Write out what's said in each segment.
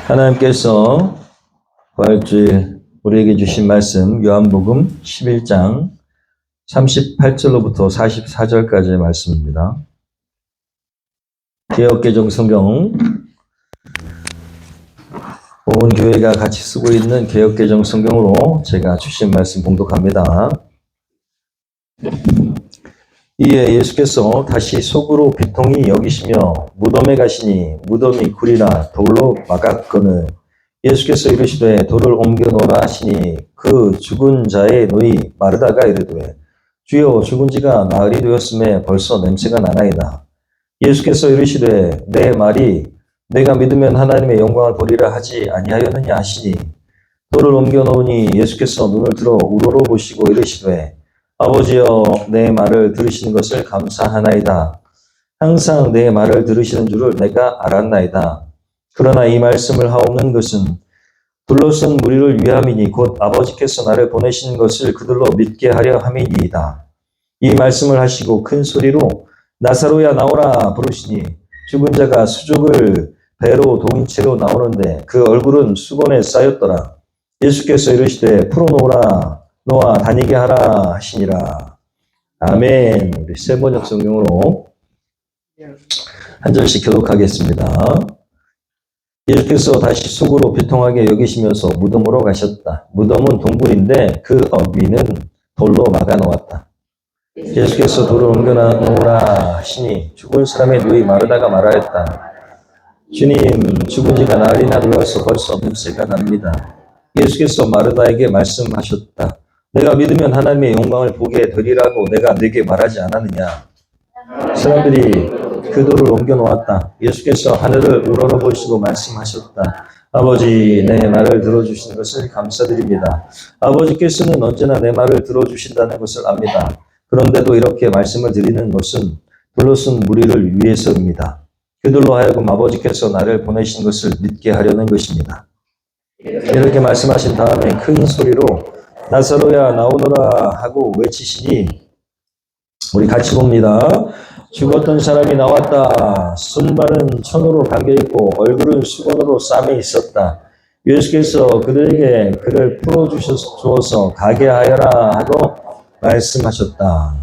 하나님께서 부활주일 우리에게 주신 말씀 요한복음 11장 38절로부터 44절까지의 말씀입니다. 개역개정 성경, 온 교회가 같이 쓰고 있는 개역개정 성경으로 제가 주신 말씀 봉독합니다. 이에 예수께서 다시 속으로 비통히 여기시며 무덤에 가시니 무덤이 굴이라 돌로 막았거늘 예수께서 이르시되 돌을 옮겨 놓으라 하시니 그 죽은 자의 노이 마르다가 이르되 주여 죽은 지가 나흘이 되었음에 벌써 냄새가 나나이다. 예수께서 이르시되 내 말이 내가 믿으면 하나님의 영광을 보리라 하지 아니하였느냐 하시니 돌을 옮겨 놓으니 예수께서 눈을 들어 우러러 보시고 이르시되 아버지여 내 말을 들으시는 것을 감사하나이다. 항상 내 말을 들으시는 줄을 내가 알았나이다. 그러나 이 말씀을 하옵는 것은 둘러쓴 무리를 위함이니 곧 아버지께서 나를 보내신 것을 그들로 믿게 하려 함이니이다. 이 말씀을 하시고 큰 소리로 나사로야 나오라 부르시니 죽은 자가 수족을 배로 동인채로 나오는데 그 얼굴은 수건에 쌓였더라. 예수께서 이르시되 풀어놓으라 너와 다니게 하라 하시니라. 아멘. 우리 세번역 성경으로 한 절씩 교독하겠습니다. 예수께서 다시 속으로 비통하게 여기시면서 무덤으로 가셨다. 무덤은 동굴인데 그 어귀는 돌로 막아 놓았다. 예수께서 돌을 옮겨 놓으라 하시니 죽은 사람의 누이 마르다가 말하였다. 주님, 죽은 지가 나흘이나 되어서 벌써 냄새가 납니다. 예수께서 마르다에게 말씀하셨다. 내가 믿으면 하나님의 영광을 보게 되리라고 내가 네게 말하지 않았느냐. 사람들이 그 돌을 옮겨 놓았다. 예수께서 하늘을 우러러보시고 말씀하셨다. 아버지, 내 말을 들어주시는 것을 감사드립니다. 아버지께서는 언제나 내 말을 들어주신다는 것을 압니다. 그런데도 이렇게 말씀을 드리는 것은 둘러쓴 무리를 위해서입니다. 그들로 하여금 아버지께서 나를 보내신 것을 믿게 하려는 것입니다. 이렇게 말씀하신 다음에 큰 소리로 나사로야 나오너라 하고 외치시니 우리 같이 봅니다. 죽었던 사람이 나왔다. 손발은 천으로 감겨있고 얼굴은 수건으로 싸매 있었다. 예수께서 그들에게 그를 풀어주어서 가게 하여라 하고 말씀하셨다.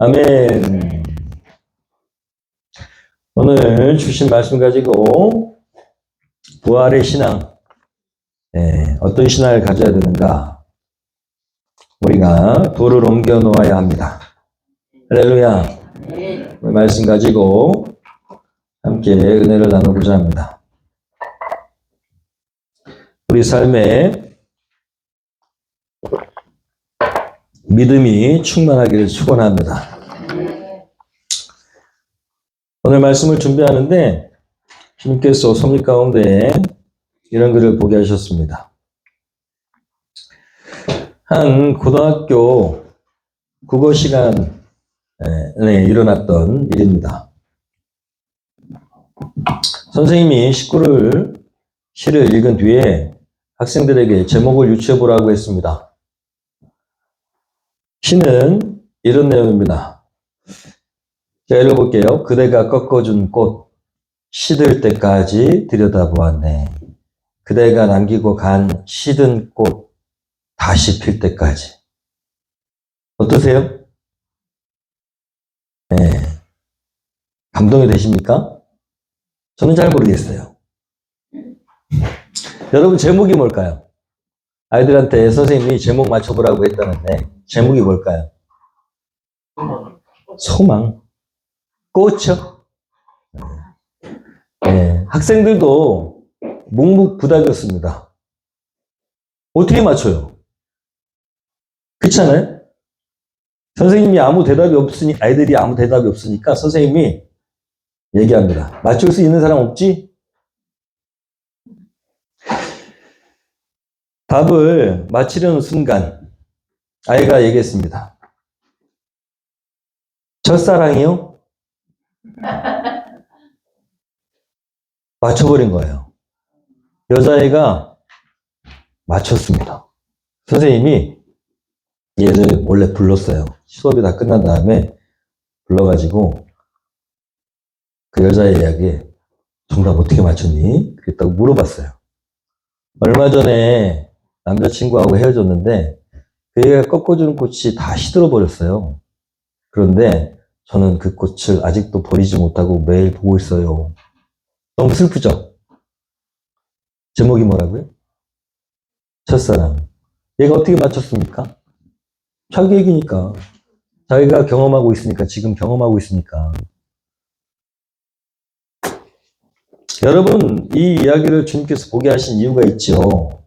아멘. 오늘 주신 말씀 가지고 부활의 신앙, 어떤 신앙을 가져야 되는가? 우리가 돌을 옮겨 놓아야 합니다. 할렐루야. 말씀 가지고 함께 은혜를 나누고자 합니다. 우리 삶에 믿음이 충만하기를 축원합니다. 오늘 말씀을 준비하는데 주님께서 섭리 가운데 이런 글을 보게 하셨습니다. 한 고등학교 국어 시간에 일어났던 일입니다. 선생님이 시를 읽은 뒤에 학생들에게 제목을 유추해 보라고 했습니다. 시는 이런 내용입니다. 제가 읽어볼게요. 그대가 꺾어준 꽃 시들 때까지 들여다보았네. 그대가 남기고 간 시든 꽃 다시 필 때까지. 어떠세요? 감동이 되십니까? 저는 잘 모르겠어요. 여러분 제목이 뭘까요? 아이들한테 선생님이 제목 맞춰보라고 했다는데 제목이 뭘까요? 소망. 꽃이요? 학생들도 묵묵부답이었습니다. 어떻게 맞춰요? 그렇지 않아요? 선생님이 아무 대답이 없으니, 아이들이 아무 대답이 없으니까 선생님이 얘기합니다. 맞출 수 있는 사람 없지? 답을 맞히려는 순간 아이가 얘기했습니다. 첫사랑이요? 맞춰버린 거예요. 여자애가 맞췄습니다. 선생님이 얘를 원래 불렀어요. 수업이 다 끝난 다음에 불러가지고 그 여자의 이야기에 정답 어떻게 맞췄니? 그랬다고 물어봤어요. 얼마 전에 남자친구하고 헤어졌는데 그 애가 꺾어주는 꽃이 다 시들어 버렸어요. 그런데 저는 그 꽃을 아직도 버리지 못하고 매일 보고 있어요. 너무 슬프죠? 제목이 뭐라고요? 첫사랑. 얘가 어떻게 맞췄습니까? 자기 얘기니까. 자기가 경험하고 있으니까, 지금 경험하고 있으니까. 여러분, 이 이야기를 주님께서 보게 하신 이유가 있죠.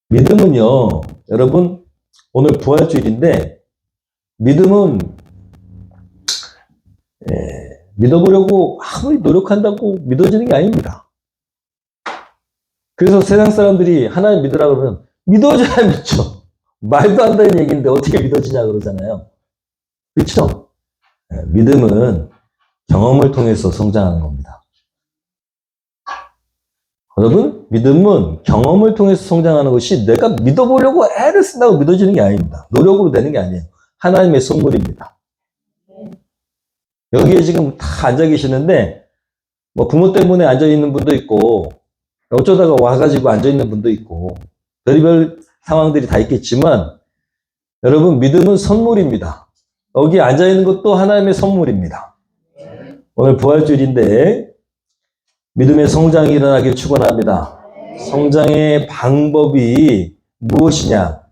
믿음은요, 여러분, 오늘 부활주일인데, 믿음은, 믿어보려고 아무리 노력한다고 믿어지는 게 아닙니다. 그래서 세상 사람들이 하나님 믿으라고 그러면, 믿어줘야 믿죠. 말도 안 되는 얘기인데 어떻게 믿어지냐 그러잖아요. 그렇죠? 믿음은 경험을 통해서 성장하는 겁니다. 여러분, 믿음은 경험을 통해서 성장하는 것이 내가 믿어보려고 애를 쓴다고 믿어지는 게 아닙니다. 노력으로 되는 게 아니에요. 하나님의 선물입니다. 여기에 지금 다 앉아 계시는데, 뭐 부모 때문에 앉아 있는 분도 있고, 어쩌다가 와가지고 앉아 있는 분도 있고, 별의별 상황들이 다 있겠지만, 여러분, 믿음은 선물입니다. 여기 앉아 있는 것도 하나님의 선물입니다. 오늘 부활주일인데, 믿음의 성장이 일어나길 축원합니다. 성장의 방법이 무엇이냐?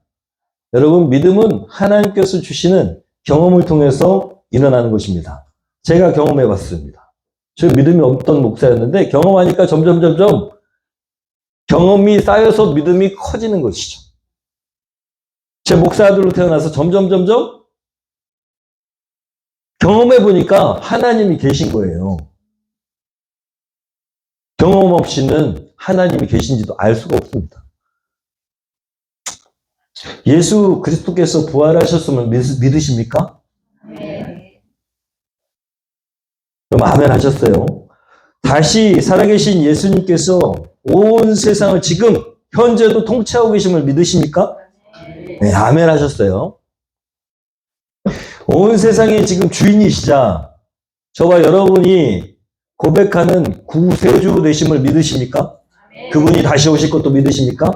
여러분, 믿음은 하나님께서 주시는 경험을 통해서 일어나는 것입니다. 제가 경험해 봤습니다. 저 믿음이 없던 목사였는데 경험하니까 점점 경험이 쌓여서 믿음이 커지는 것이죠. 제 목사들로 태어나서 점점 경험해 보니까 하나님이 계신 거예요. 경험 없이는 하나님이 계신지도 알 수가 없습니다. 예수 그리스도께서 부활하셨으면 믿으십니까? 네. 그럼 아멘 하셨어요. 다시 살아계신 예수님께서 온 세상을 지금 현재도 통치하고 계심을 믿으십니까? 네, 아멘 하셨어요. 온 세상의 지금 주인이시자 저와 여러분이 고백하는 구세주 되심을 믿으십니까? 그분이 다시 오실 것도 믿으십니까?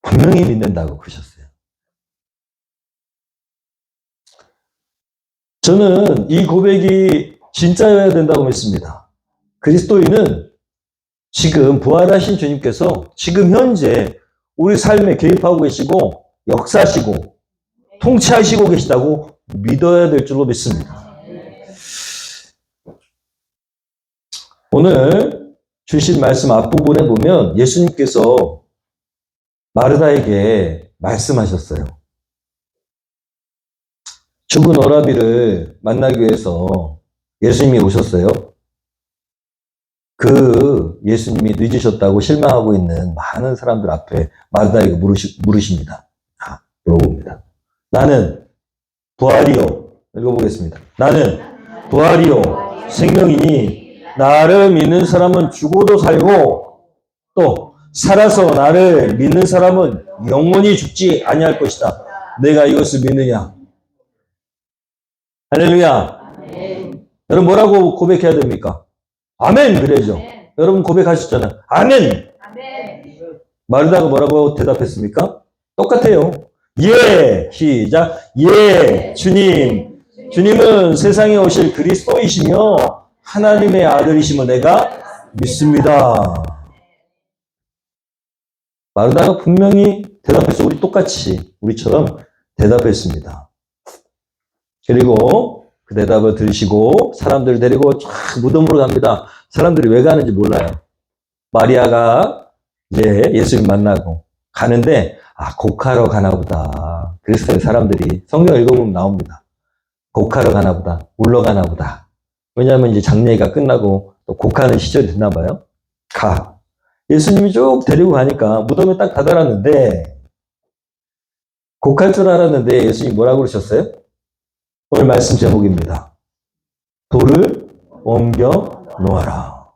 분명히 믿는다고 그러셨어요. 저는 이 고백이 진짜여야 된다고 믿습니다. 그리스도인은 지금 부활하신 주님께서 지금 현재 우리 삶에 개입하고 계시고 역사하시고 통치하시고 계시다고 믿어야 될 줄로 믿습니다. 오늘 주신 말씀 앞부분에 보면 예수님께서 마르다에게 말씀하셨어요. 죽은 오라비를 만나기 위해서 예수님이 오셨어요. 그 예수님이 늦으셨다고 실망하고 있는 많은 사람들 앞에 마르다에게 물으십니다. 물어봅니다. 나는 부활이요. 읽어보겠습니다. 나는 부활이요. 생명이니 나를 믿는 사람은 죽어도 살고 또 살아서 나를 믿는 사람은 영원히 죽지 아니할 것이다. 내가 이것을 믿느냐? 할렐루야. 아멘. 여러분 뭐라고 고백해야 됩니까? 아멘 그래죠. 아멘. 여러분 고백하셨잖아요. 아멘. 아멘. 마르다가 뭐라고 대답했습니까? 똑같아요. 예. 시작. 예. 주님. 주님은 세상에 오실 그리스도이시며 하나님의 아들이심을 내가 믿습니다. 마르다가 분명히 대답했어. 우리 똑같이 우리처럼 대답했습니다. 그리고 그 대답을 들으시고 사람들을 데리고 쫙 무덤으로 갑니다. 사람들이 왜 가는지 몰라요. 마리아가 이제 예수님 만나고 가는데 곡하러 가나 보다. 그랬어요. 사람들이. 성경 읽어보면 나옵니다. 곡하러 가나 보다. 울러 가나 보다. 왜냐하면 이제 장례가 끝나고 또 곡하는 시절이 됐나 봐요. 가. 예수님이 쭉 데리고 가니까 무덤에 딱 다다랐는데 곡할 줄 알았는데 예수님이 뭐라고 그러셨어요? 오늘 말씀 제목입니다. 돌을 옮겨 놓아라.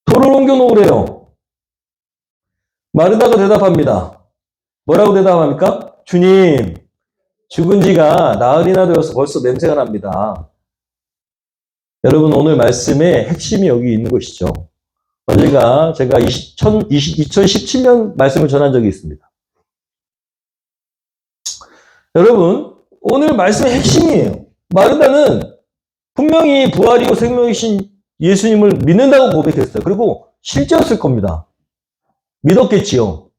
돌을 옮겨 놓으래요. 마르다가 대답합니다. 뭐라고 대답합니까? 주님, 죽은 지가 나흘이나 되어서 벌써 냄새가 납니다. 여러분, 오늘 말씀의 핵심이 여기 있는 것이죠. 언젠가 제가 2017년 말씀을 전한 적이 있습니다. 여러분, 오늘 말씀의 핵심이에요. 마르다는 분명히 부활이고 생명이신 예수님을 믿는다고 고백했어요. 그리고 실제였을 겁니다. 믿었겠지요.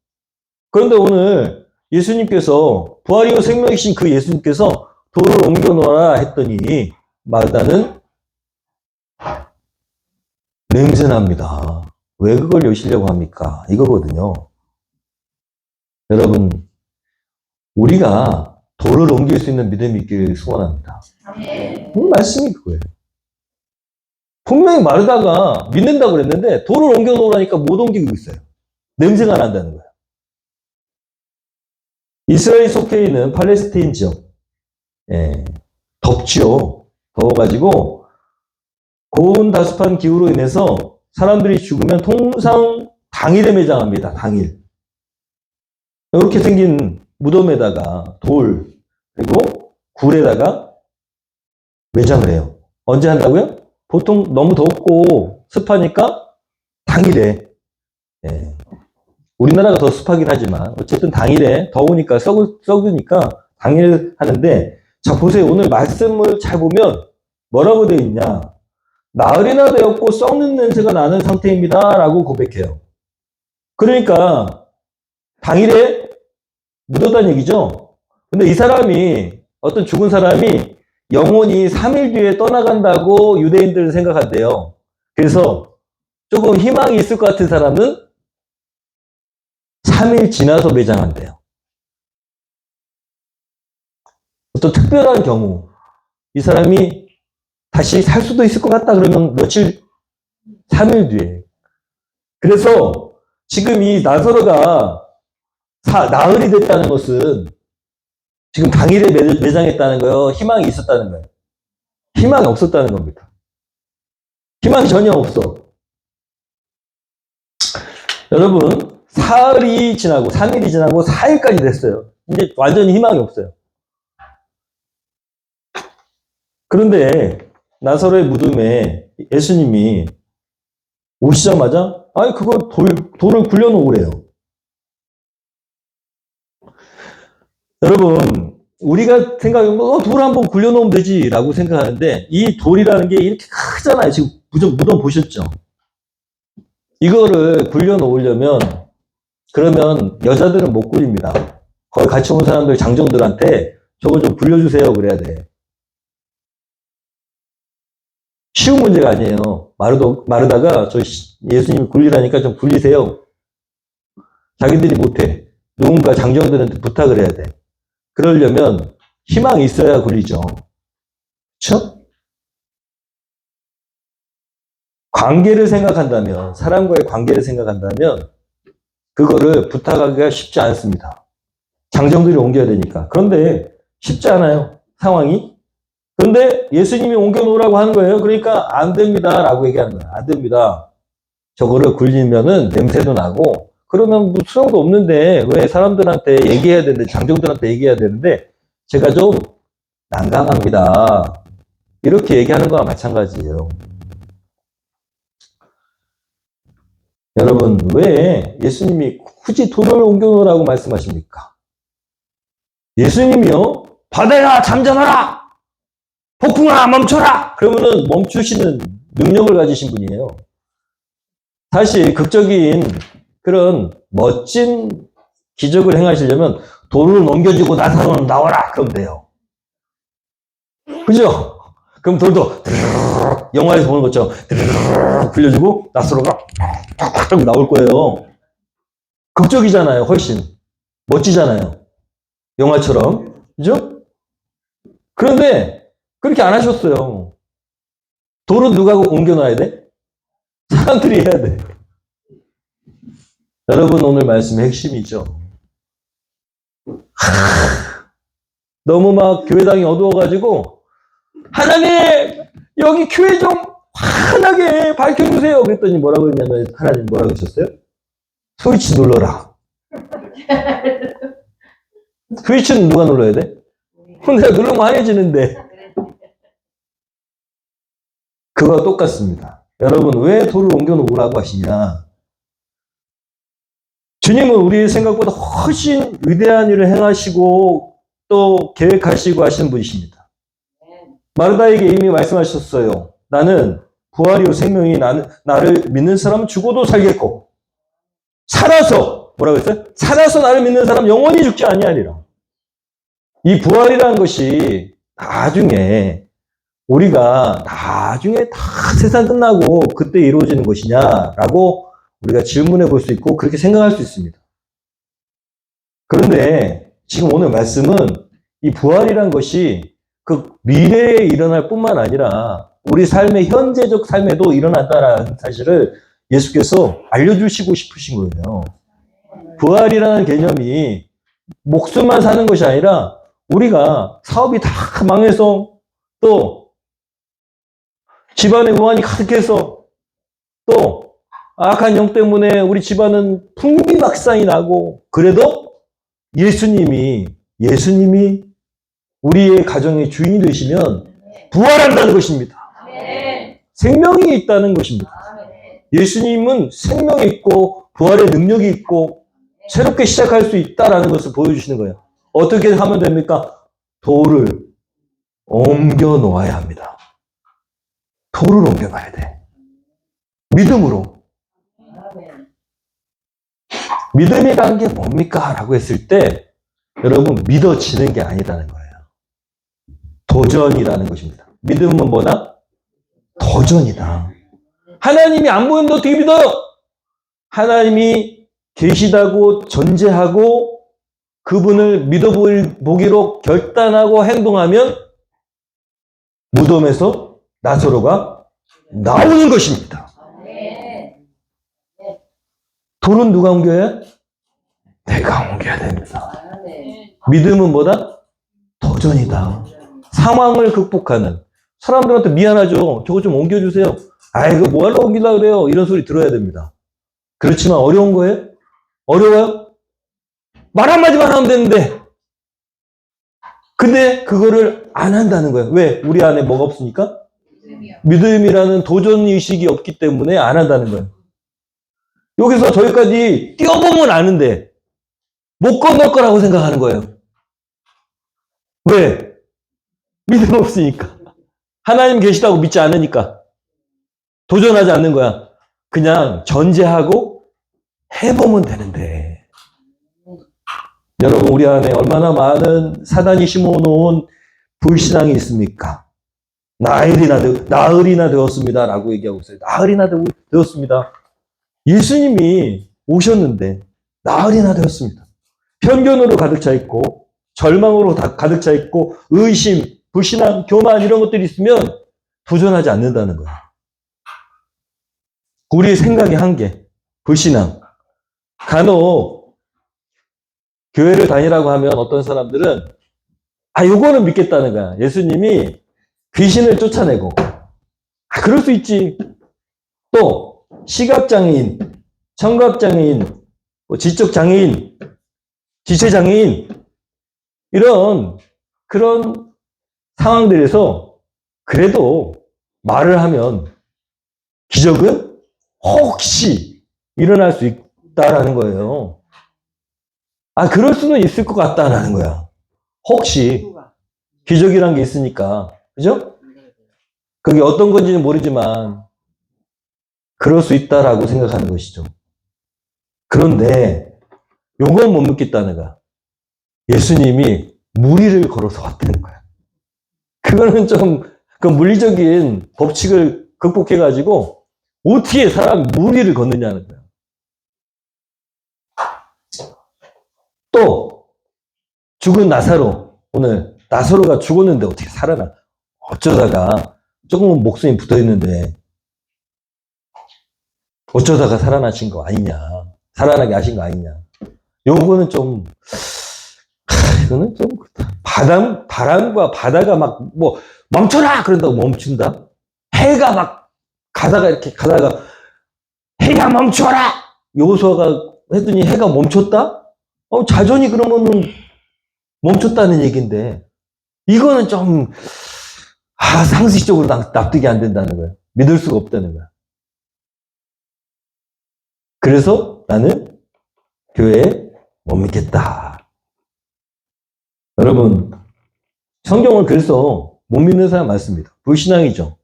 그런데 오늘 예수님께서 부활이고 생명이신 그 예수님께서 돌을 옮겨 놓아라 했더니 마르다는 냄새납니다. 왜 그걸 여시려고 합니까? 이거거든요. 여러분, 우리가 돌을 옮길 수 있는 믿음이 있기를 소원합니다. 오늘 말씀이 그거예요. 분명히 마르다가 믿는다고 그랬는데 돌을 옮겨 놓으라니까 못 옮기고 있어요. 냄새가 난다는 거예요. 이스라엘 속해 있는 팔레스타인 지역, 덥지요. 더워가지고 고온다습한 기후로 인해서 사람들이 죽으면 통상 당일에 매장합니다. 당일. 이렇게 생긴 무덤에다가 돌 그리고 굴에다가 매장을 해요. 언제 한다고요? 보통 너무 덥고 습하니까 당일에. 우리나라가 더 습하긴 하지만 어쨌든 당일에 더우니까 썩으니까 당일 하는데, 자 보세요. 오늘 말씀을 잘 보면 뭐라고 되어 있냐? 나흘이나 되었고 썩는 냄새가 나는 상태입니다 라고 고백해요. 그러니까 당일에 묻었다는 얘기죠. 근데 이 사람이, 어떤 죽은 사람이 영혼이 3일 뒤에 떠나간다고 유대인들은 생각한대요. 그래서 조금 희망이 있을 것 같은 사람은 3일 지나서 매장한대요. 어떤 특별한 경우, 이 사람이 다시 살 수도 있을 것 같다 그러면 며칠, 3일 뒤에. 그래서 지금 이 나사로가 나흘이 됐다는 것은 지금 당일에 매장했다는 거예요? 희망이 있었다는 거예요? 희망이 없었다는 겁니다. 희망이 전혀 없어. 여러분, 사흘이 지나고 3일이 지나고 4일까지 됐어요. 이제 완전히 희망이 없어요. 그런데 나사로의 무덤에 예수님이 오시자마자 그거 돌을 굴려놓으래요. 여러분, 우리가 생각하면 돌을 한번 굴려놓으면 되지 라고 생각하는데, 이 돌이라는 게 이렇게 크잖아요. 지금 무덤 보셨죠? 이거를 굴려놓으려면, 그러면 여자들은 못 굴립니다. 거기 같이 온 사람들, 장정들한테 저거 좀 굴려주세요 그래야 돼. 쉬운 문제가 아니에요. 마르다가 저 예수님이 굴리라니까 좀 굴리세요. 자기들이 못해. 누군가 장정들한테 부탁을 해야 돼. 그러려면 희망이 있어야 굴리죠. 그렇죠? 관계를 생각한다면, 사람과의 관계를 생각한다면 그거를 부탁하기가 쉽지 않습니다. 장정들이 옮겨야 되니까. 그런데 쉽지 않아요. 상황이. 그런데 예수님이 옮겨놓으라고 하는 거예요. 그러니까 안 됩니다 라고 얘기하는 거예요. 안 됩니다. 저거를 굴리면은 냄새도 나고 그러면 뭐 수용도 없는데 왜 사람들한테 얘기해야 되는데, 장정들한테 얘기해야 되는데 제가 좀 난감합니다. 이렇게 얘기하는 거와 마찬가지예요. 여러분, 왜 예수님이 굳이 돌을 옮겨놓으라고 말씀하십니까? 예수님이요, 바다야 잠잠하라! 폭풍아 멈춰라! 그러면은 멈추시는 능력을 가지신 분이에요. 사실 극적인 그런 멋진 기적을 행하시려면 돌을 넘겨주고 나사로는 나와라! 그러면 돼요. 그죠? 그럼 돌도 영화에서 보는 것처럼 굴려주고 나사로가 딱 나올 거예요. 극적이잖아요. 훨씬 멋지잖아요. 영화처럼. 그죠? 그런데 그렇게 안 하셨어요. 돌은 누가 옮겨놔야 돼? 사람들이 해야 돼. 여러분, 오늘 말씀의 핵심이죠. 너무 막 교회당이 어두워가지고 하나님 여기 교회 좀 환하게 밝혀주세요 그랬더니 뭐라고 했냐면, 하나님 뭐라고 하셨어요? 스위치 눌러라. 스위치는 누가 눌러야 돼? 내가 누르면 환해지는데. 그거와 똑같습니다. 여러분, 왜 돌을 옮겨놓으라고 하시냐? 주님은 우리의 생각보다 훨씬 위대한 일을 행하시고 또 계획하시고 하시는 분이십니다. 마르다에게 이미 말씀하셨어요. 나는 부활이요 생명이 나를 믿는 사람은 죽어도 살겠고 살아서 뭐라고 했어요? 살아서 나를 믿는 사람 영원히 죽지 아니하리라. 이 부활이라는 것이 나중에 우리가 나중에 다 세상 끝나고 그때 이루어지는 것이냐라고 우리가 질문해 볼 수 있고 그렇게 생각할 수 있습니다. 그런데 지금 오늘 말씀은 이 부활이란 것이 그 미래에 일어날 뿐만 아니라 우리 삶의 현재적 삶에도 일어난다는 사실을 예수께서 알려주시고 싶으신 거예요. 부활이라는 개념이 목숨만 사는 것이 아니라 우리가 사업이 다 망해서 또 집안에 우환이 가득해서 또 악한 영 때문에 우리 집안은 풍비박산이 나고 그래도 예수님이 우리의 가정의 주인이 되시면 부활한다는 것입니다. 생명이 있다는 것입니다. 예수님은 생명이 있고 부활의 능력이 있고 새롭게 시작할 수 있다는 것을 보여주시는 거예요. 어떻게 하면 됩니까? 돌을 옮겨 놓아야 합니다. 돌을 옮겨 놔야 돼. 믿음으로. 믿음이라는 게 뭡니까? 라고 했을 때 여러분 믿어지는 게 아니라는 거예요. 도전이라는 것입니다. 믿음은 뭐다? 도전이다. 하나님이 안 보이는데 어떻게 믿어요? 하나님이 계시다고 전제하고 그분을 믿어보기로 결단하고 행동하면 무덤에서 나사로가 나오는 것입니다. 돌은 누가 옮겨야? 내가 옮겨야 됩니다. 믿음은 뭐다? 도전이다. 상황을 극복하는. 사람들한테 미안하죠. 저거 좀 옮겨주세요. 이거 뭐하러 옮기려고 그래요? 이런 소리 들어야 됩니다. 그렇지만 어려운 거예요? 어려워요? 말 한마디만 하면 되는데. 근데 그거를 안 한다는 거예요. 왜? 우리 안에 뭐가 없으니까? 믿음이라는 도전의식이 없기 때문에 안 한다는 거예요. 여기서 저기까지 뛰어보면 아는데 못 건널 거라고 생각하는 거예요. 왜? 믿음 없으니까. 하나님 계시다고 믿지 않으니까. 도전하지 않는 거야. 그냥 전제하고 해보면 되는데. 여러분, 우리 안에 얼마나 많은 사단이 심어놓은 불신앙이 있습니까? 나흘이나 되었습니다. 라고 얘기하고 있어요. 나흘이나 되었습니다. 예수님이 오셨는데, 나흘이나 되었습니다. 편견으로 가득 차 있고, 절망으로 가득 차 있고, 의심, 불신앙, 교만 이런 것들이 있으면 도전하지 않는다는 거예요. 우리의 생각의 한계, 불신앙. 간혹 교회를 다니라고 하면 어떤 사람들은 요거는 믿겠다는 거야. 예수님이 귀신을 쫓아내고 그럴 수 있지. 또 시각장애인, 청각장애인, 지적장애인, 지체장애인 이런 그런 상황들에서 그래도 말을 하면 기적은 혹시 일어날 수 있다라는 거예요. 그럴 수는 있을 것 같다라는 거야. 혹시 기적이란 게 있으니까. 그죠? 그게 어떤 건지는 모르지만 그럴 수 있다라고 생각하는 것이죠. 그런데 요건 못 믿겠다는 거야. 예수님이 무리를 걸어서 왔다는 거야. 그거는 좀 그 물리적인 법칙을 극복해가지고 어떻게 사람 무리를 걷느냐는 거야. 또 죽은 나사로, 오늘 나사로가 죽었는데 어떻게 살아나? 어쩌다가 조금은 목숨이 붙어있는데 어쩌다가 살아나신 거 아니냐, 살아나게 하신 거 아니냐. 요거는 좀 이거는 좀 바람과 바다가 막 멈춰라 그런다고 멈춘다. 해가 막 이렇게 가다가 해가 멈춰라 여호수아가 했더니 해가 멈췄다? 자전이 그러면은 멈췄다는 얘기인데, 이거는 좀, 상식적으로 납득이 안 된다는 거예요. 믿을 수가 없다는 거야. 그래서 나는 교회에 못 믿겠다. 여러분, 성경을 그래서 못 믿는 사람 많습니다. 불신앙이죠.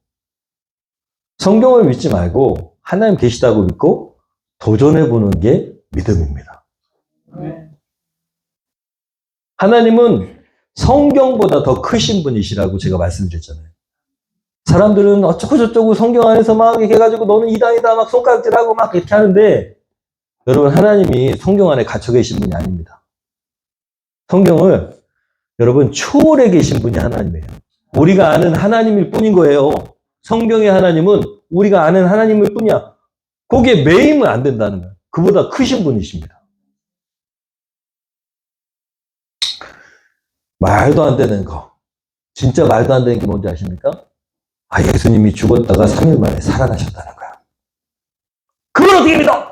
성경을 믿지 말고 하나님 계시다고 믿고 도전해보는 게 믿음입니다. 하나님은 성경보다 더 크신 분이시라고 제가 말씀드렸잖아요. 사람들은 어쩌고저쩌고 성경 안에서 막 이렇게 해가지고 너는 이단이다 막 손가락질하고 막 이렇게 하는데 여러분 하나님이 성경 안에 갇혀 계신 분이 아닙니다. 성경을 여러분 초월해 계신 분이 하나님이에요. 우리가 아는 하나님일 뿐인 거예요. 성경의 하나님은 우리가 아는 하나님일 뿐이야. 거기에 매이면 안 된다는 거예요. 그보다 크신 분이십니다. 말도 안 되는 거. 진짜 말도 안 되는 게 뭔지 아십니까? 예수님이 죽었다가 3일 만에 살아나셨다는 거야. 그걸 어떻게 믿어?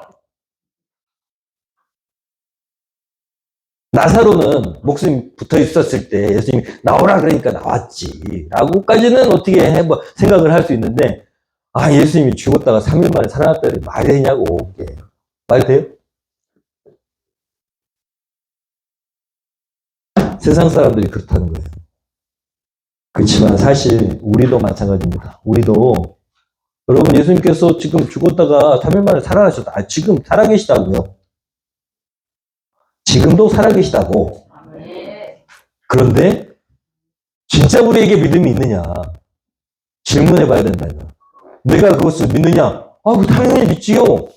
나사로는 목숨이 붙어 있었을 때 예수님이 나오라 그러니까 나왔지. 라고까지는 어떻게 생각을 할 수 있는데, 예수님이 죽었다가 3일 만에 살아났다니 말이 되냐고. 말 돼요? 세상 사람들이 그렇다는 거예요. 그렇지만 사실 우리도 마찬가지입니다. 우리도 여러분 예수님께서 지금 죽었다가 3일 만에 살아나셨다. 지금 살아계시다고요. 지금도 살아계시다고. 그런데 진짜 우리에게 믿음이 있느냐? 질문해 봐야 된다요. 내가 그것을 믿느냐? 당연히 믿지요.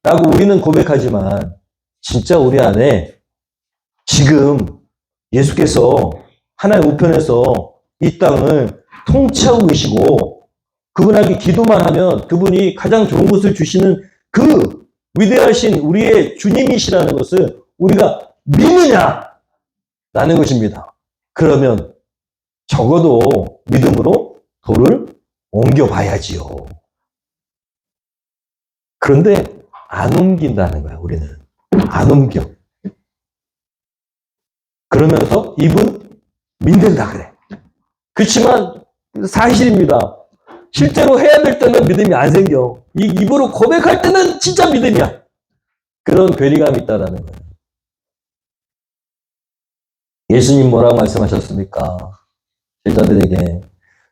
라고 우리는 고백하지만 진짜 우리 안에 지금 예수께서 하나의 우편에서 이 땅을 통치하고 계시고 그분에게 기도만 하면 그분이 가장 좋은 것을 주시는 그 위대하신 우리의 주님이시라는 것을 우리가 믿느냐? 라는 것입니다. 그러면 적어도 믿음으로 돌을 옮겨봐야지요. 그런데 안 옮긴다는 거야, 우리는. 안 옮겨. 그러면서 입은 믿는다 그래. 그렇지만 사실입니다. 실제로 해야 될 때는 믿음이 안 생겨. 입으로 고백할 때는 진짜 믿음이야. 그런 괴리감이 있다라는 거예요. 예수님 뭐라고 말씀하셨습니까? 제자들에게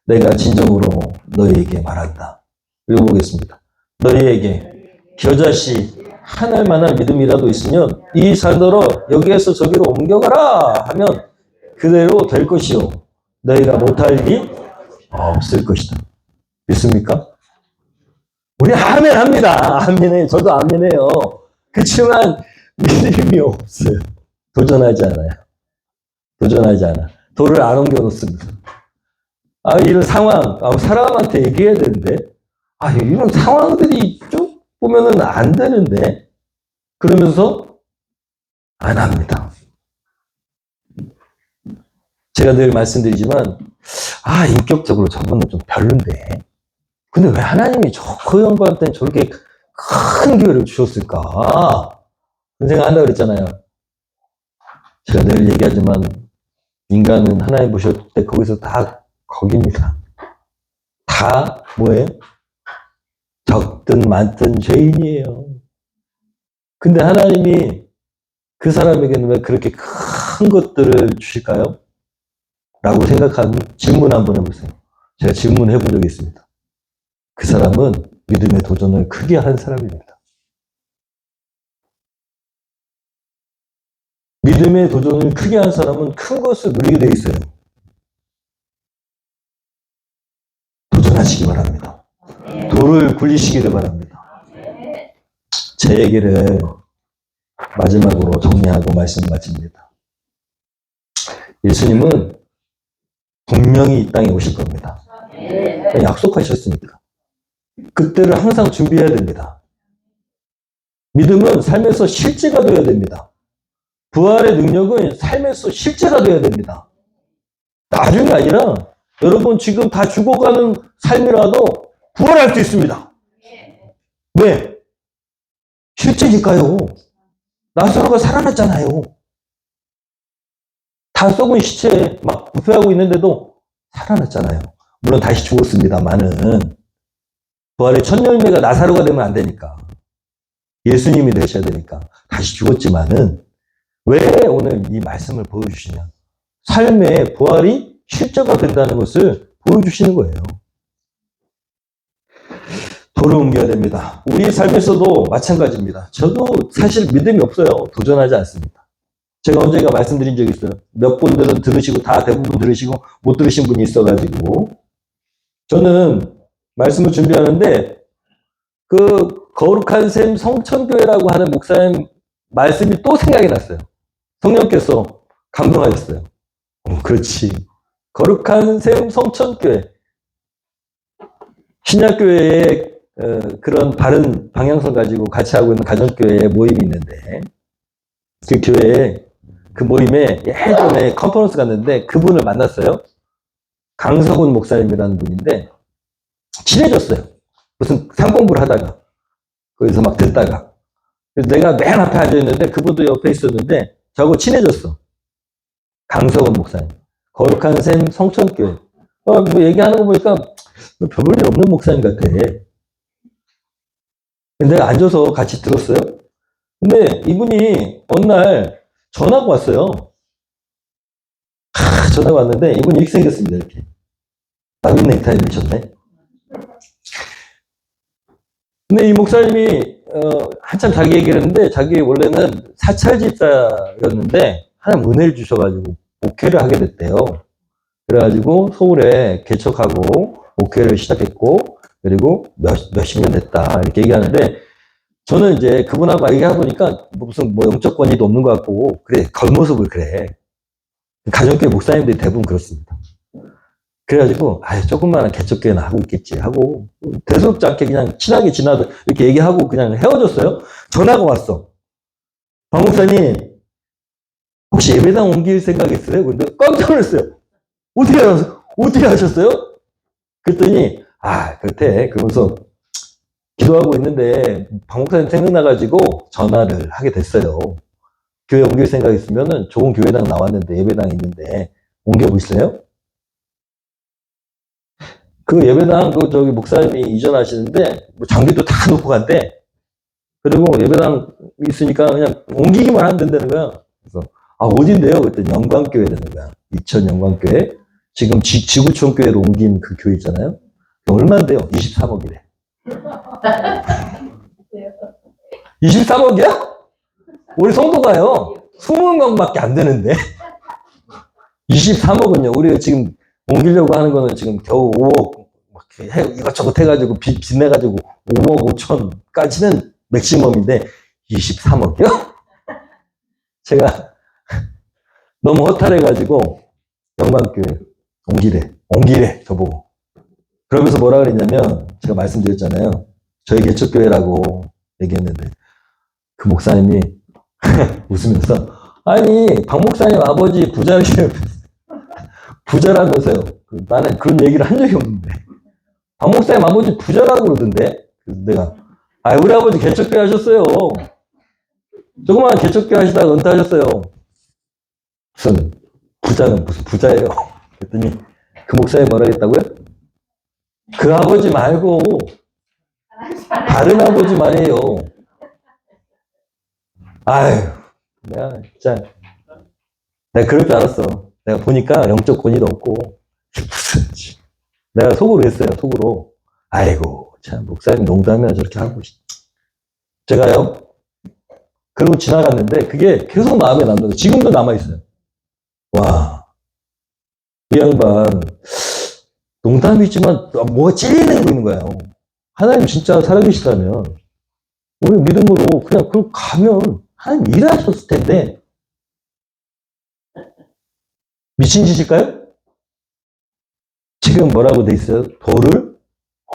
내가 진정으로 너희에게 말한다. 읽어보겠습니다. 너희에게 겨자씨 한 알만한 믿음이라도 있으면 이 산더러 여기에서 저기로 옮겨가라 하면 그대로 될 것이요. 너희가 못할 일이 없을 것이다. 믿습니까? 우리 아멘 합니다. 아멘해요. 저도 아멘해요. 그렇지만 믿음이 없어요. 도전하지 않아요. 도전하지 않아. 돌을 안 옮겨 놓습니다. 이런 상황, 사람한테 얘기해야 되는데, 이런 상황들이 쭉 보면은 안 되는데, 그러면서 안 합니다. 제가 늘 말씀드리지만, 인격적으로 저분은 좀 별론데, 근데 왜 하나님이 그 양반한테는 저렇게 큰 기회를 주셨을까? 그런 생각 한다고 그랬잖아요. 제가 늘 얘기하지만, 인간은 하나님 보실 때 거기서 다 거기입니다. 다 뭐예요? 적든 많든 죄인이에요. 근데 하나님이 그 사람에게는 왜 그렇게 큰 것들을 주실까요? 라고 생각하는 질문 한번 해보세요. 제가 질문해 본 적이 있습니다. 그 사람은 믿음의 도전을 크게 한 사람입니다. 믿음의 도전을 크게 한 사람은 큰 것을 누리게 돼 있어요. 도전하시기 바랍니다. 돌을 굴리시기를 바랍니다. 제 얘기를 마지막으로 정리하고 말씀 마칩니다. 예수님은 분명히 이 땅에 오실 겁니다. 약속하셨으니까. 그때를 항상 준비해야 됩니다. 믿음은 삶에서 실제가 되어야 됩니다. 부활의 능력은 삶에서 실제가 되어야 됩니다. 나중이 아니라 여러분 지금 다 죽어가는 삶이라도 부활할 수 있습니다. 왜? 실제니까요. 나사로가 살아났잖아요. 다 썩은 시체에 막 부패하고 있는데도 살아났잖아요. 물론 다시 죽었습니다만은 부활의 첫 열매가 나사로가 되면 안 되니까. 예수님이 되셔야 되니까. 다시 죽었지만은 왜 오늘 이 말씀을 보여주시냐. 삶의 부활이 실제가 된다는 것을 보여주시는 거예요. 돌을 옮겨야 됩니다. 우리의 삶에서도 마찬가지입니다. 저도 사실 믿음이 없어요. 도전하지 않습니다. 제가 언젠가 말씀드린 적이 있어요. 몇 분들은 들으시고 다 대부분 들으시고 못 들으신 분이 있어가지고 저는 말씀을 준비하는데 그 거룩한 샘 성천교회라고 하는 목사님 말씀이 또 생각이 났어요. 성령께서 감동하셨어요. 그렇지. 거룩한 샘 성천교회. 신약교회의 그런 바른 방향성 가지고 같이 하고 있는 가정교회의 모임이 있는데 그 교회에 그 모임에 예전에 컨퍼런스 갔는데 그분을 만났어요. 강석훈 목사님이라는 분인데 친해졌어요. 무슨 상공부를 하다가 거기서 막 듣다가 그래서 내가 맨 앞에 앉아있는데 그분도 옆에 있었는데 저하고 친해졌어. 강석훈 목사님. 거룩한 샘 성천교회. 뭐 얘기하는 거 보니까 별 볼 일 없는 목사님 같아. 내가 앉아서 같이 들었어요. 근데 이분이 어느 날 전화가 왔어요. 전화가 왔는데 이분이 이렇게 생겼습니다. 이렇게. 나비 넥타이 매셨네. 근데 이 목사님이 한참 자기 얘기를 했는데 자기 원래는 사찰 집사였는데 하나님 은혜를 주셔가지고 목회를 하게 됐대요. 그래가지고 서울에 개척하고 목회를 시작했고 그리고 몇십 년 됐다 이렇게 얘기하는데 저는 이제 그분하고 얘기하다 보니까 무슨 뭐 영적 권위도 없는 것 같고 그래 겉모습을 그래. 가정교회 목사님들이 대부분 그렇습니다. 그래가지고 조금만 개척교회나 하고 있겠지 하고 대수롭지 않게 그냥 친하게 지나도 이렇게 얘기하고 그냥 헤어졌어요. 전화가 왔어. 박 목사님 혹시 예배당 옮길 생각 있어요? 근데 깜짝 놀랐어요. 어떻게 하셨어요? 그랬더니 그렇대. 그러면서 기도하고 있는데 박 목사님 생각나가지고 전화를 하게 됐어요. 교회 옮길 생각 있으면은 좋은 교회당 나왔는데 예배당 있는데 옮겨보실래요? 그 예배당 저기 목사님이 이전하시는데 뭐 장비도 다 놓고 간대. 그리고 예배당 있으니까 그냥 옮기기만 하면 된다는 거야. 그래서 어딘데요? 그랬더니 영광교회 되는 거야. 이천 영광교회. 지금 지구촌 교회로 옮긴 그 교회 있잖아요. 얼마인데요? 23억이래. 23억이야? 우리 성도가요. 20명밖에 안 되는데. 23억은요. 우리가 지금 옮기려고 하는 거는 지금 겨우 5억 막 이것저것 해가지고 빚 내가지고 5억 5천까지는 맥시멈인데 23억이요? 제가 너무 허탈해가지고 영광교회 옮기래 저보고. 그러면서 뭐라 그랬냐면 제가 말씀드렸잖아요. 저희 개척교회라고 얘기했는데 그 목사님이 웃으면서 박 목사님 아버지 부자라면서요. 나는 그런 얘기를 한 적이 없는데 박 목사님 아버지 부자라고 그러던데. 그래서 내가 우리 아버지 개척교회 하셨어요. 조그만 개척교회 하시다가 은퇴하셨어요. 부자는 무슨 부자예요. 그랬더니 그 목사님이 뭐라 했다고요? 그 아버지 말고 다른 아버지 말이에요. 내가 진짜 내가 그럴 줄 알았어. 내가 보니까 영적 권위도 없고 내가 속으로 했어요. 속으로 참 목사님 농담이나 저렇게 하고 제가요 그러고 지나갔는데 그게 계속 마음에 남아요. 지금도 남아있어요. 이 양반 농담이지만 뭐가 찔리는 거 있는 거예요. 하나님 진짜 살아계시다면 우리 믿음으로 그냥 그걸 가면 하나님 일하셨을 텐데 미친 짓일까요? 지금 뭐라고 돼 있어요? 돌을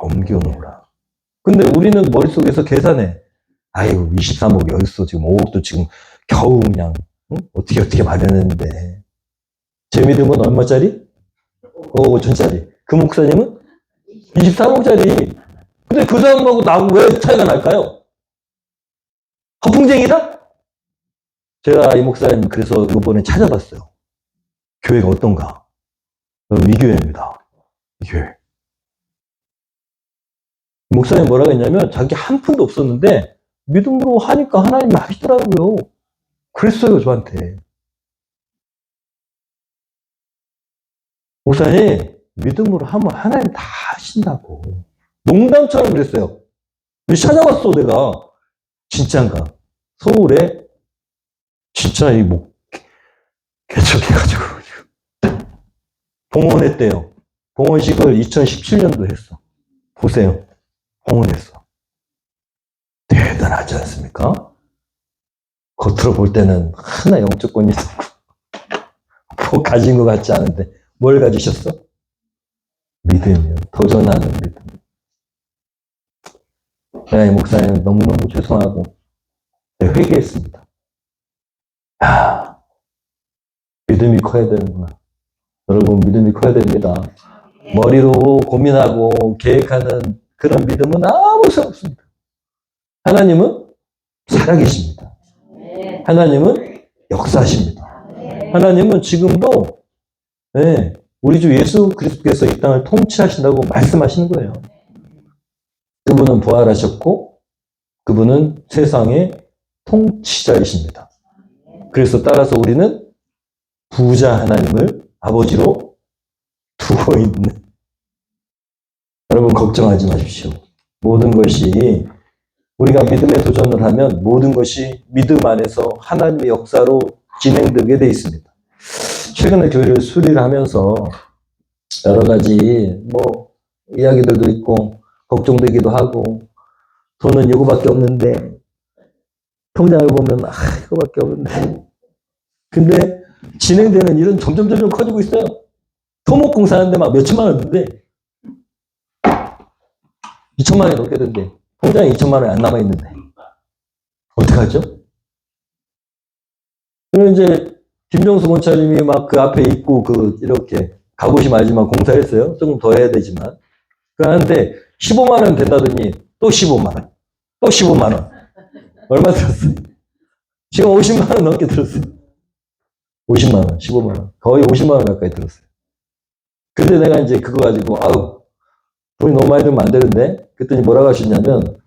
옮겨놓으라. 근데 우리는 머릿속에서 계산해. 23억이 어딨어. 지금 5억도 지금 겨우 그냥 어떻게 마련했는데 제 믿음은 얼마짜리? 5억 5천짜리. 그 목사님은 23억짜리. 근데 그 사람하고 나하고 왜 차이가 날까요? 허풍쟁이다? 제가 이 목사님 그래서 이번에 찾아봤어요. 교회가 어떤가? 이 교회입니다. 이 교회. 목사님 뭐라고 했냐면 자기 한 푼도 없었는데 믿음으로 하니까 하나님이 하시더라고요. 그랬어요, 저한테. 목사님, 믿음으로 하면 하나님 다 하신다고. 농담처럼 그랬어요. 찾아봤어, 내가. 진짜인가? 서울에 진짜 개척해가지고 봉헌했대요. 봉헌식을 2017년도 했어. 보세요. 봉헌했어. 대단하지 않습니까? 겉으로 볼 때는 하나 영주권이 뭐 가진 것 같지 않은데 뭘 가지셨어? 믿음이요. 도전하는 믿음. 내가 이 목사님 너무너무 죄송하고 회개했습니다. 믿음이 커야 되는구나. 여러분, 믿음이 커야 됩니다. 머리로 고민하고 계획하는 그런 믿음은 아무 소용 없습니다. 하나님은 살아계십니다. 하나님은 역사하십니다. 하나님은 지금도 우리 주 예수 그리스도께서 이 땅을 통치하신다고 말씀하시는 거예요. 그분은 부활하셨고 그분은 세상의 통치자이십니다. 그래서 따라서 우리는 부자 하나님을 아버지로 두고 있는, 여러분 걱정하지 마십시오. 모든 것이 우리가 믿음에 도전을 하면 모든 것이 믿음 안에서 하나님의 역사로 진행되게 되어 있습니다. 최근에 교회를 수리를 하면서 여러 가지 이야기들도 있고 걱정되기도 하고, 돈은 이거밖에 없는데 통장을 보면 이거밖에 없는데, 근데 진행되는 일은 점점 커지고 있어요. 토목공사 하는데 막 몇천만 원인데 2천만 원이 넘게 된대. 통장에 2천만 원이 안 남아있는데 어떡하죠? 그리고 이제 김정수 원차님이 막 그 앞에 있고 이렇게 가보시 말지만 공사했어요. 조금 더 해야 되지만. 그런데 15만 원 된다더니 또 15만 원. 또 15만 원. 얼마 들었어요? 지금 50만 원 넘게 들었어요. 50만 원, 15만 원. 거의 50만 원 가까이 들었어요. 근데 내가 이제 그거 가지고, 돈이 너무 많이 들면 안 되는데? 그랬더니 뭐라고 하셨냐면,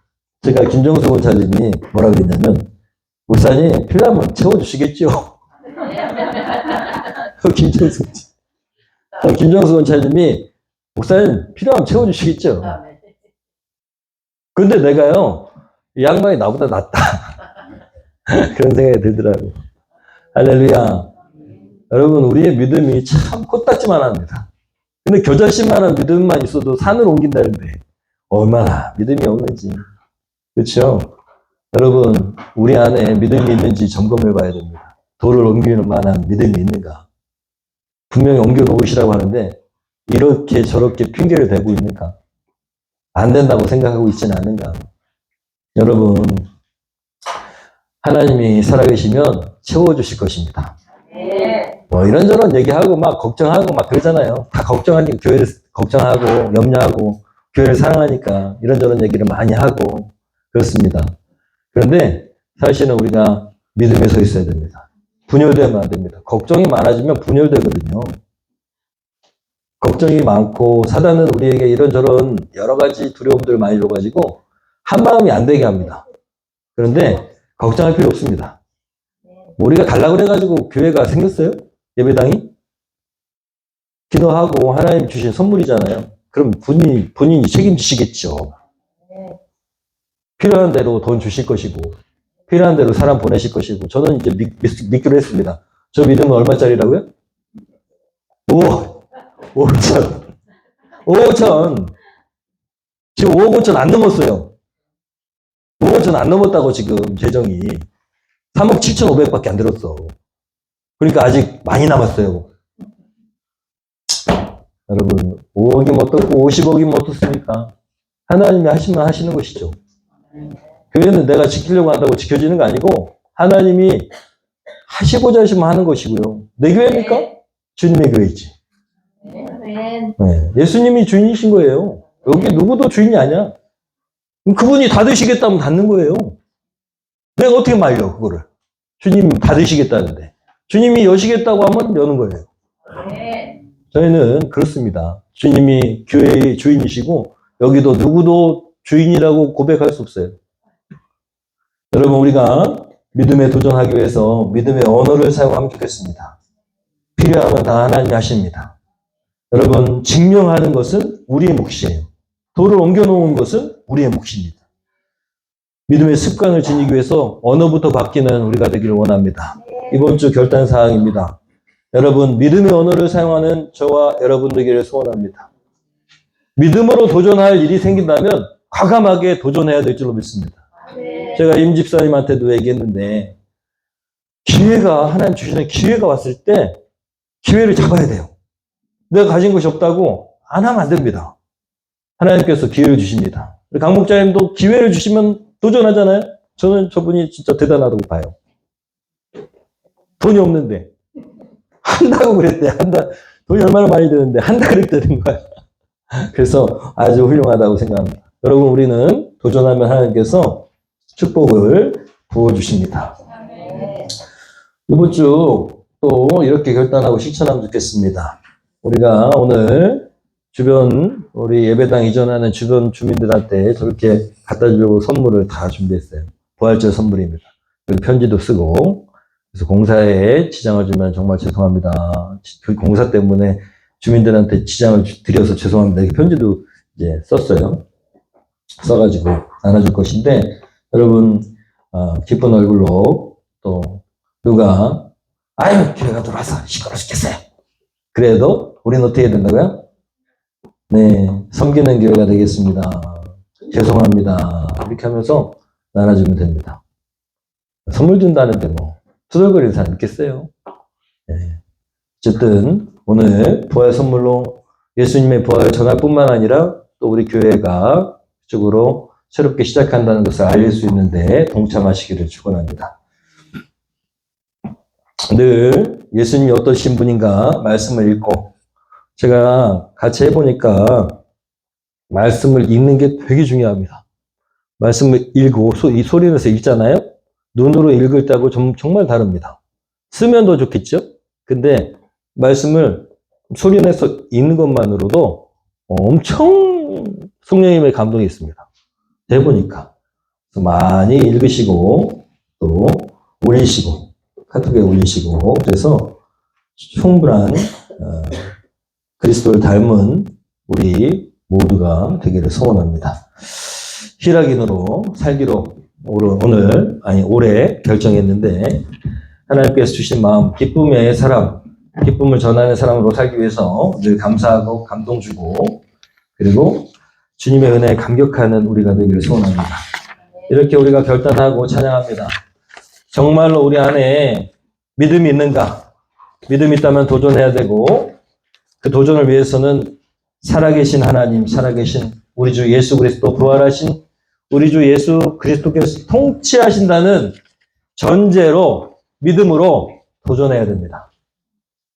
제가 김정수 원차님이 뭐라고 그랬냐면, 목사님, 필요하면 채워주시겠죠? 김정수 원차님이, 목사님, 필요하면 채워주시겠죠? 근데 내가요, 이 양반이 나보다 낫다. 그런 생각이 들더라고요. 할렐루야. 여러분, 우리의 믿음이 참 코딱지만 합니다. 근데 겨자씨만한 믿음만 있어도 산을 옮긴다는데 얼마나 믿음이 없는지. 그렇죠? 여러분, 우리 안에 믿음이 있는지 점검해 봐야 됩니다. 돌을 옮기는 만한 믿음이 있는가? 분명히 옮겨 놓으시라고 하는데 이렇게 저렇게 핑계를 대고 있는가? 안 된다고 생각하고 있지는 않은가? 여러분, 하나님이 살아계시면 채워주실 것입니다. 이런저런 얘기하고 막 걱정하고 막 그러잖아요. 다 걱정하니까 교회를 걱정하고 염려하고 교회를 사랑하니까 이런저런 얘기를 많이 하고 그렇습니다. 그런데 사실은 우리가 믿음에 서 있어야 됩니다. 분열되면 안 됩니다. 걱정이 많아지면 분열되거든요. 걱정이 많고 사단은 우리에게 이런저런 여러 가지 두려움들을 많이 줘가지고 한마음이 안 되게 합니다. 그런데 걱정할 필요 없습니다. 우리가 가려고 그래가지고 교회가 생겼어요? 예배당이? 기도하고 하나님 주신 선물이잖아요. 그럼 본인이 책임지시겠죠. 필요한 대로 돈 주실 것이고 필요한 대로 사람 보내실 것이고. 저는 이제 믿기로 했습니다. 저 믿음은 얼마짜리라고요? 5천. 5천. 지금 5억 5천 안 넘었어요. 5억 5천 안 넘었다고 지금 재정이. 3억 7,500밖에 안 들었어. 그러니까 아직 많이 남았어요. 여러분, 5억이면 어떻고 50억이면 어떻습니까? 하나님이 하시면 하시는 것이죠. 교회는 내가 지키려고 한다고 지켜지는 거 아니고 하나님이 하시고자 하시면 하는 것이고요. 내 교회입니까? 주님의 교회이지. 네. 예수님이 주인이신 거예요. 여기 누구도 주인이 아니야. 그분이 닫으시겠다면 닫는 거예요. 내가 어떻게 말려 그거를. 주님 닫으시겠다는데. 주님이 여시겠다고 하면 여는 거예요. 저희는 그렇습니다. 주님이 교회의 주인이시고 여기도 누구도 주인이라고 고백할 수 없어요. 여러분, 우리가 믿음에 도전하기 위해서 믿음의 언어를 사용하면 좋겠습니다. 필요하면 다 하나님이 하십니다. 여러분, 증명하는 것은 우리의 몫이에요. 돌을 옮겨놓은 것은 우리의 몫입니다. 믿음의 습관을 지니기 위해서 언어부터 바뀌는 우리가 되기를 원합니다. 이번 주 결단사항입니다. 여러분, 믿음의 언어를 사용하는 저와 여러분 되기를 소원합니다. 믿음으로 도전할 일이 생긴다면 과감하게 도전해야 될 줄로 믿습니다. 제가 임 집사님한테도 얘기했는데, 하나님 주시는 기회가 왔을 때 기회를 잡아야 돼요. 내가 가진 것이 없다고 안 하면 안 됩니다. 하나님께서 기회를 주십니다. 강 목자님도 기회를 주시면 도전하잖아요. 저는 저분이 진짜 대단하다고 봐요. 돈이 없는데 한다고 그랬대. 돈이 얼마나 많이 드는데 한다 그랬다는 거야. 그래서 아주 훌륭하다고 생각합니다. 여러분, 우리는 도전하면 하나님께서 축복을 부어주십니다. 이번 주 또 이렇게 결단하고 실천하면 좋겠습니다. 우리가 오늘 우리 예배당 이전하는 주변 주민들한테 저렇게 갖다 주려고 선물을 다 준비했어요. 부활절 선물입니다. 그리고 편지도 쓰고, 그래서 공사에 지장을 주면 정말 죄송합니다. 그 공사 때문에 주민들한테 지장을 드려서 죄송합니다. 이렇게 편지도 이제 썼어요. 써가지고 나눠줄 것인데, 여러분, 기쁜 얼굴로 또 누가 아유, 교회가 들어와서 시끄러워 죽겠어요. 그래도 우리는 어떻게 해야 된다고요? 네, 섬기는 교회가 되겠습니다. 죄송합니다. 이렇게 하면서 나눠주면 됩니다. 선물 준다는데 뭐 투덜거리는 사람 있겠어요? 네. 어쨌든 오늘 부활 선물로 예수님의 부활을 전할 뿐만 아니라 또 우리 교회가 그쪽으로 새롭게 시작한다는 것을 알릴 수 있는데 동참하시기를 축원합니다. 늘 예수님이 어떠신 분인가 말씀을 읽고, 제가 같이 해보니까 말씀을 읽는 게 되게 중요합니다. 말씀을 읽고 이 소리내서 읽잖아요. 눈으로 읽을 때하고 정말 다릅니다. 쓰면 더 좋겠죠? 근데 말씀을 소리내서 읽는 것만으로도 엄청 성령님의 감동이 있습니다. 해보니까 많이 읽으시고 또 올리시고 카톡에 올리시고, 그래서 충분한 그리스도를 닮은 우리 모두가 되기를 소원합니다. 히라긴으로 살기로 올해 결정했는데, 하나님께서 주신 마음, 기쁨의 사람, 기쁨을 전하는 사람으로 살기 위해서 늘 감사하고 감동 주고, 그리고 주님의 은혜에 감격하는 우리가 되기를 소원합니다. 이렇게 우리가 결단하고 찬양합니다. 정말로 우리 안에 믿음이 있는가? 믿음이 있다면 도전해야 되고, 그 도전을 위해서는 살아계신 하나님, 살아계신 우리 주 예수 그리스도, 부활하신 우리 주 예수 그리스도께서 통치하신다는 전제로, 믿음으로 도전해야 됩니다.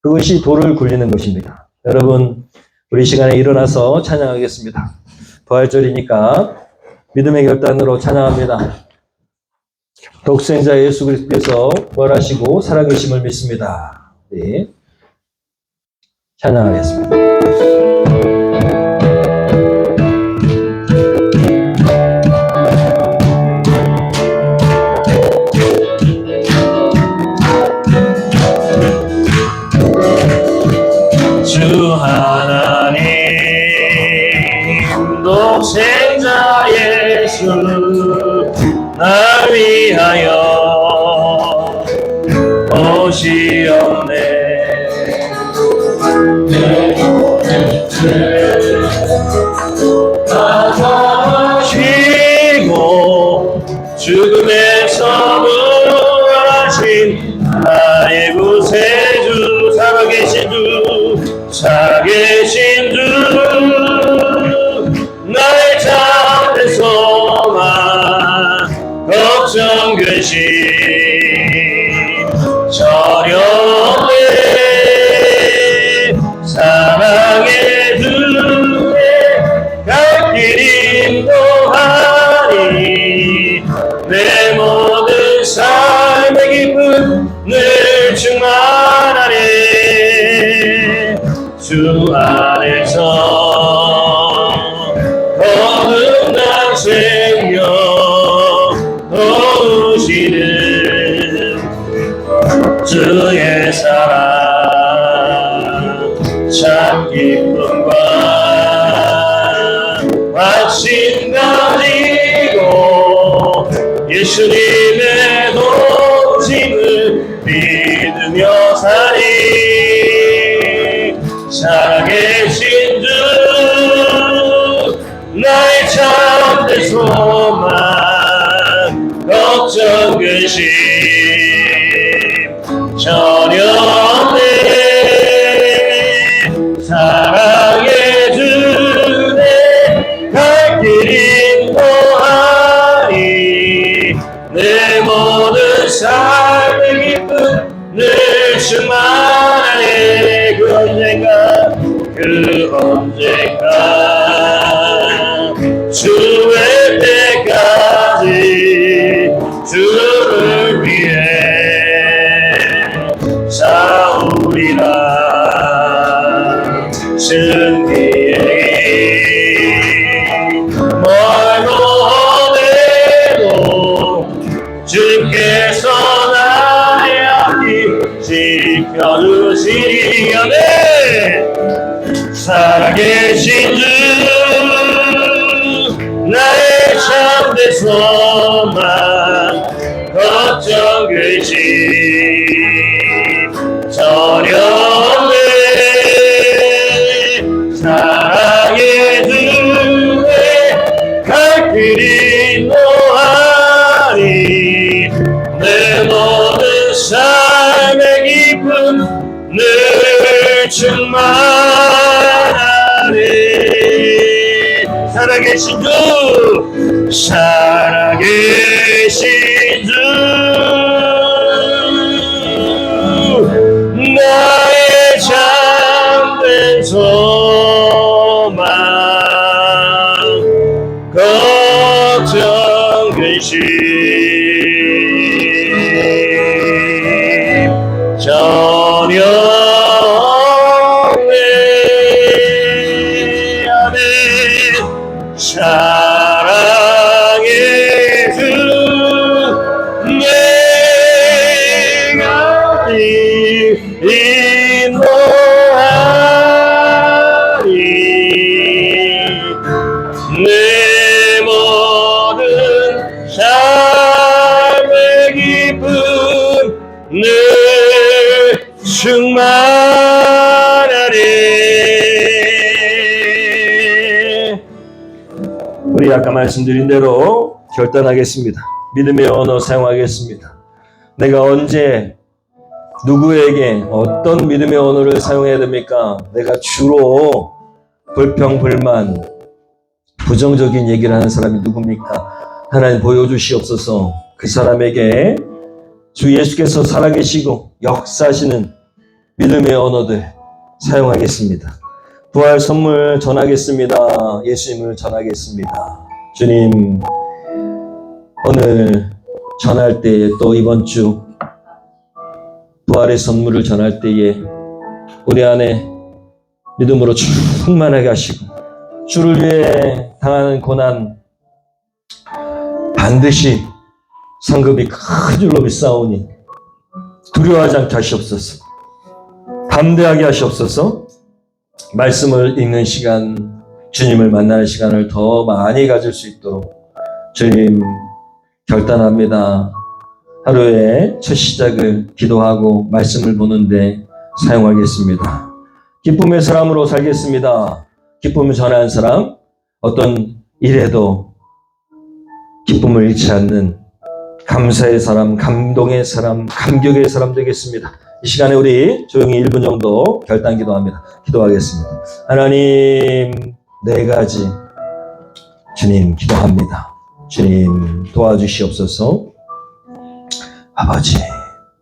그것이 돌을 굴리는 것입니다. 여러분, 우리 시간에 일어나서 찬양하겠습니다. 부활절이니까 믿음의 결단으로 찬양합니다. 독생자 예수 그리스도께서 부활하시고 살아계심을 믿습니다. 네. 찬양하겠습니다. 주 하나님 독생자 예수 날 위하여 오시옵네. 내 몸을 지고 죽음에서 부활하신 나의 구세주, 살아계신 주, 살아계신 주, 나의 참된 소망, 걱정 근심 저렴해. 사랑의 주께 갈 길 인도하니 내 모든 삶의 기쁨 늘 충만하네. 주 안에서 거듭난 주의 사랑 참 기쁨과 확신 가지고 예수님의 도심을 믿으며 사니 살아계신 주 나의 참된 소망 걱정 근심 전혀 없네 사랑의 주내 갈 길 인도하니 내 모든 삶의 기쁨 늘 충만하네 그 언젠가 주의 때까지 주를 위해 싸우리라 승리의 멀고 오래도 주께서 나의 앞길 지켜주시리 아멘 살아계신 주 나의 참된 소망 걱정 근심 전혀 없네 사랑의 주에 갈 길이 노하니 내 모든 삶의 기쁨 늘 충만하네 살아계신 주 살아계신 주 나의 참된 소망 걱정 근심 전혀 없네 아멘 사랑의 주 내가 인도하니 내 모든 삶의 기쁨 늘 충만하리 우리 아까 말씀드린 대로 결단하겠습니다. 믿음의 언어 사용하겠습니다. 내가 언제 누구에게 어떤 믿음의 언어를 사용해야 됩니까? 내가 주로 불평, 불만, 부정적인 얘기를 하는 사람이 누굽니까? 하나님 보여주시옵소서. 그 사람에게 주 예수께서 살아계시고 역사하시는 믿음의 언어들 사용하겠습니다. 부활 선물 전하겠습니다. 예수님을 전하겠습니다. 주님, 오늘 전할 때에 또 이번 주 부활의 선물을 전할 때에 우리 안에 믿음으로 충만하게 하시고 주를 위해 당하는 고난 반드시 상급이 큰 줄로 믿사오니 두려워하지 않게 하시옵소서. 담대하게 하시옵소서. 말씀을 읽는 시간, 주님을 만나는 시간을 더 많이 가질 수 있도록 주님 결단합니다. 하루의 첫 시작을 기도하고 말씀을 보는데 사용하겠습니다. 기쁨의 사람으로 살겠습니다. 기쁨을 전하는 사람, 어떤 일에도 기쁨을 잃지 않는 감사의 사람, 감동의 사람, 감격의 사람 되겠습니다. 이 시간에 우리 조용히 1분 정도 결단 기도합니다. 기도하겠습니다. 하나님, 4가지 주님 기도합니다. 주님 도와주시옵소서. 아버지,